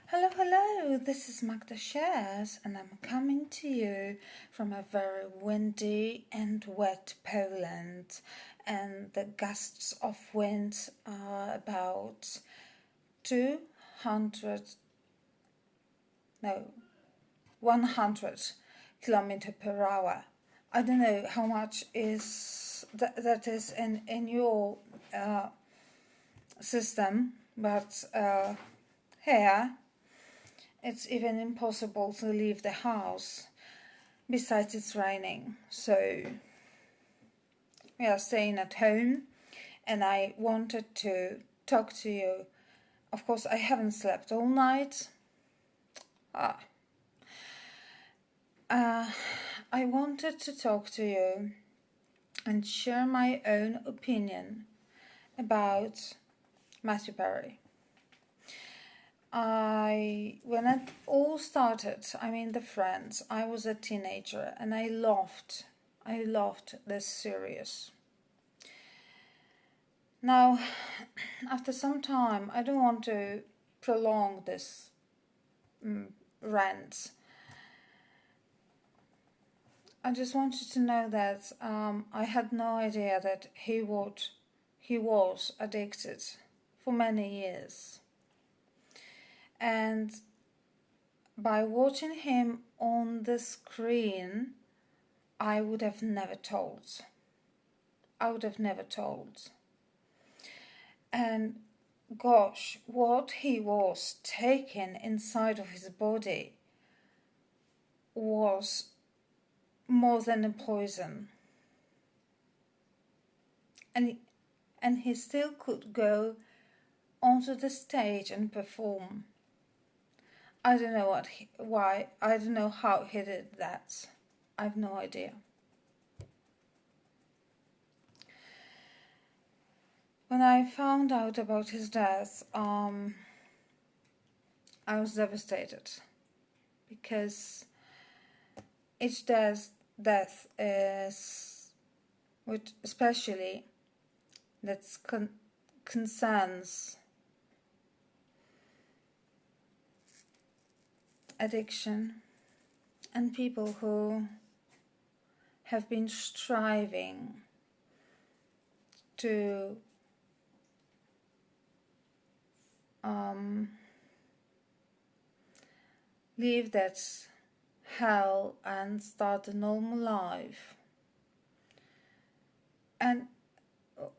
Hello, hello, this is Magda Shares, and I'm coming to you from a very windy and wet Poland. And the gusts of wind are about 200, no, 100 kilometer per hour. I don't know how much is that is in your system, but here it's even impossible to leave the house. Besides, it's raining, so we are staying at home, and I wanted to talk to you. Of course, I haven't slept all night. I wanted to talk to you and share my own opinion about Matthew Perry. When it all started, the Friends, I was a teenager and I loved this series. Now, after some time, I don't want to prolong this rant. I just wanted to know that I had no idea that he was addicted for many years. And by watching him on the screen, I would have never told. And gosh, what he was taking inside of his body was more than a poison. And he still could go onto the stage and perform. I don't know why. I don't know how he did that. I have no idea. When I found out about his death, I was devastated because each death is, which especially that concerns addiction and people who have been striving to leave that hell and start a normal life. And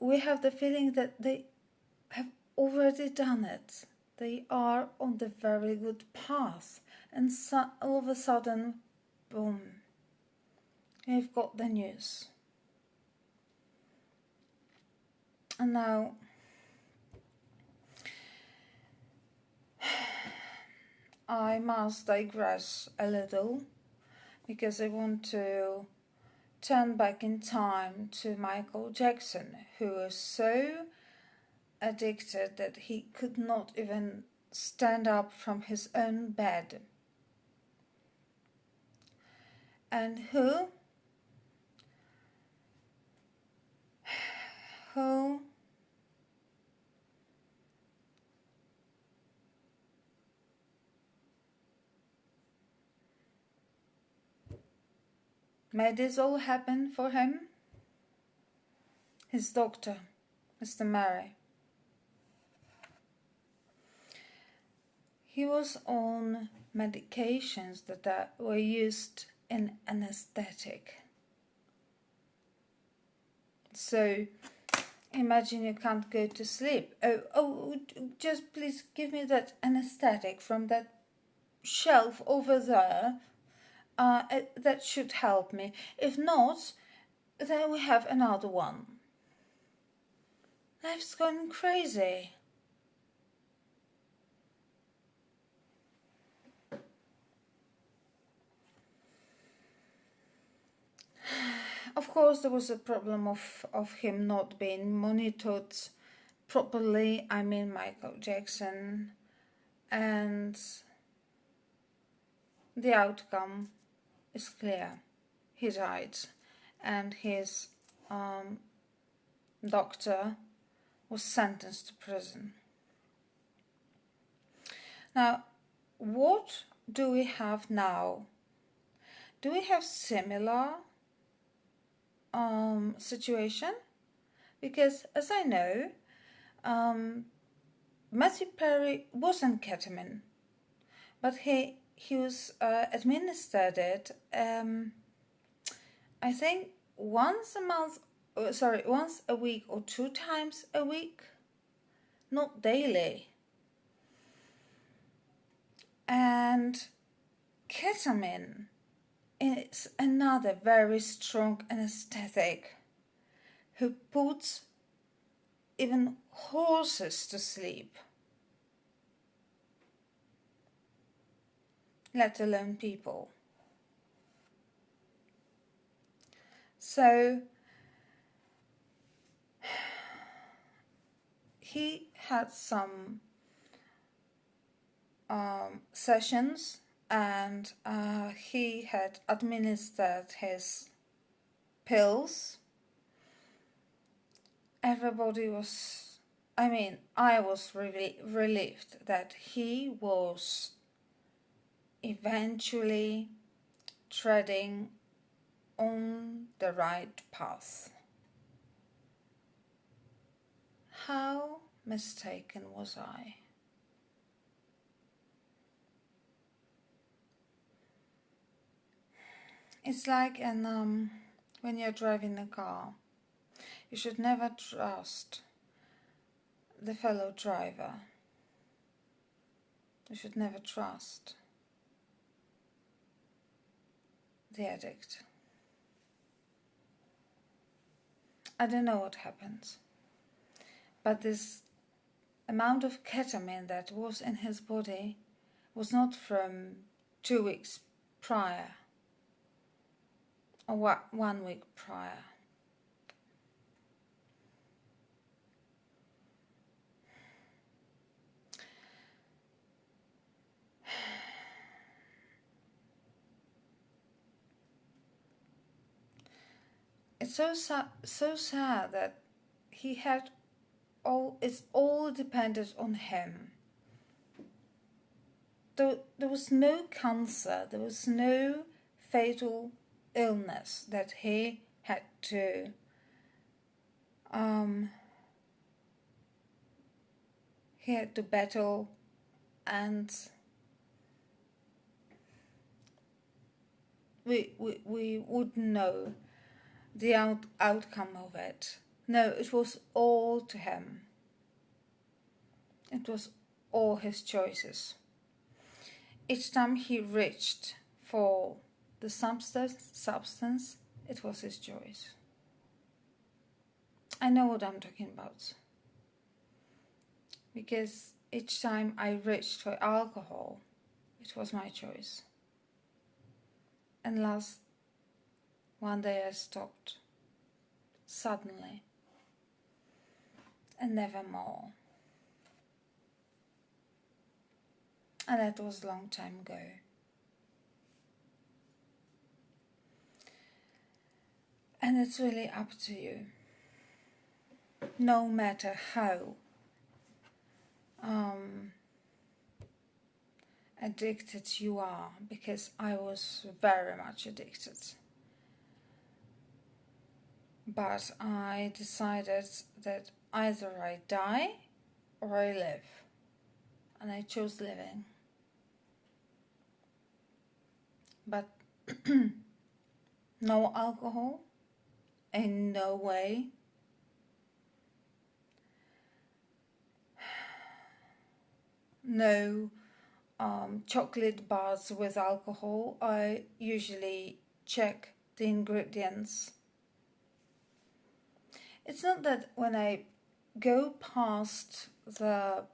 we have the feeling that they have already done it. They are on the very good path. And so, all of a sudden, boom, you've got the news. And now, I must digress a little because I want to turn back in time to Michael Jackson, who was so addicted that he could not even stand up from his own bed. And who made this all happen for him? His doctor, Mr. Murray. He was on medications that were used in anesthetic. So imagine you can't go to sleep. Oh, just please give me that anesthetic from that shelf over there. That should help me. If not, then we have another one. Life's going crazy. Of course, there was a problem of him not being monitored properly. Michael Jackson. And the outcome is clear. He died. And his doctor was sentenced to prison. Now, what do we have now? Do we have similar situation? Because as I know, Matthew Perry wasn't ketamine, but he was administered it. I think once a week or 2 times a week, not daily. And ketamine is another very strong anesthetic who puts even horses to sleep, let alone people. So he had some sessions, and he had administered his pills. Everybody was, I was really relieved that he was eventually treading on the right path. How mistaken was I? It's like when you're driving a car, you should never trust the fellow driver. You should never trust the addict. I don't know what happens, but this amount of ketamine that was in his body was not from 2 weeks prior or 1 week prior. It's so sad that he had it's all depended on him. There was no cancer, there was no fatal illness that he had to battle, and we wouldn't know the outcome of it. No, it was all to him. It was all his choices. Each time he reached for the substance, it was his choice. I know what I'm talking about. Because each time I reached for alcohol, it was my choice. And one day I stopped. Suddenly. And never more. And that was a long time ago. And it's really up to you. No matter how addicted you are, because I was very much addicted. But I decided that either I die or I live. And I chose living. But no alcohol, in no way. No chocolate bars with alcohol. I usually check the ingredients. It's not that when I go past the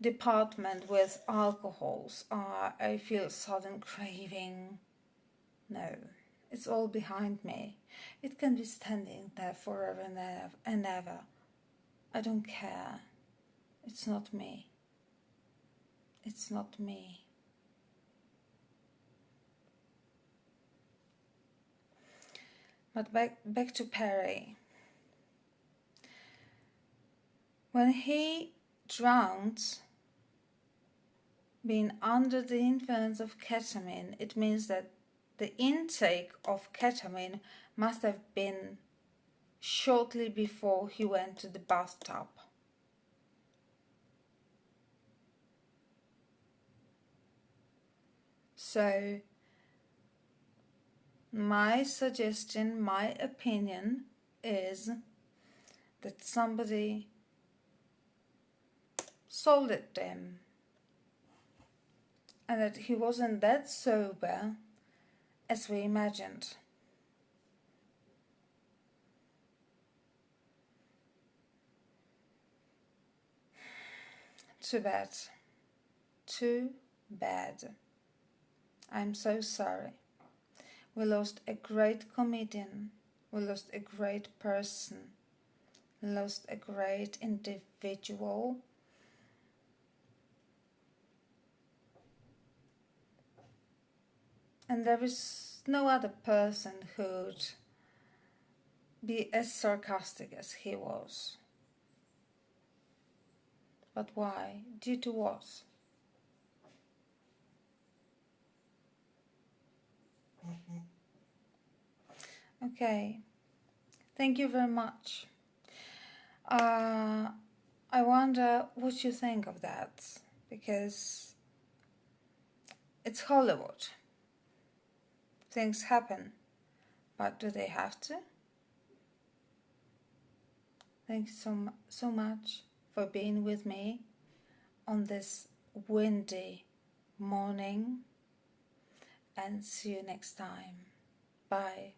department with alcohols, I feel sudden craving. No, it's all behind me. It can be standing there forever and ever. I don't care. It's not me. It's not me. But back to Perry. When he drowned, being under the influence of ketamine, it means that the intake of ketamine must have been shortly before he went to the bathtub. So, my suggestion, my opinion is that somebody sold it to him and that he wasn't that sober as we imagined. Too bad. Too bad. I'm so sorry. We lost a great comedian. We lost a great person. Lost a great individual. And there is no other person who'd be as sarcastic as he was. But why? Due to what? Okay. Thank you very much. I wonder what you think of that, because it's Hollywood. Things happen, but do they have to? Thanks so much for being with me on this windy morning, and see you next time. Bye.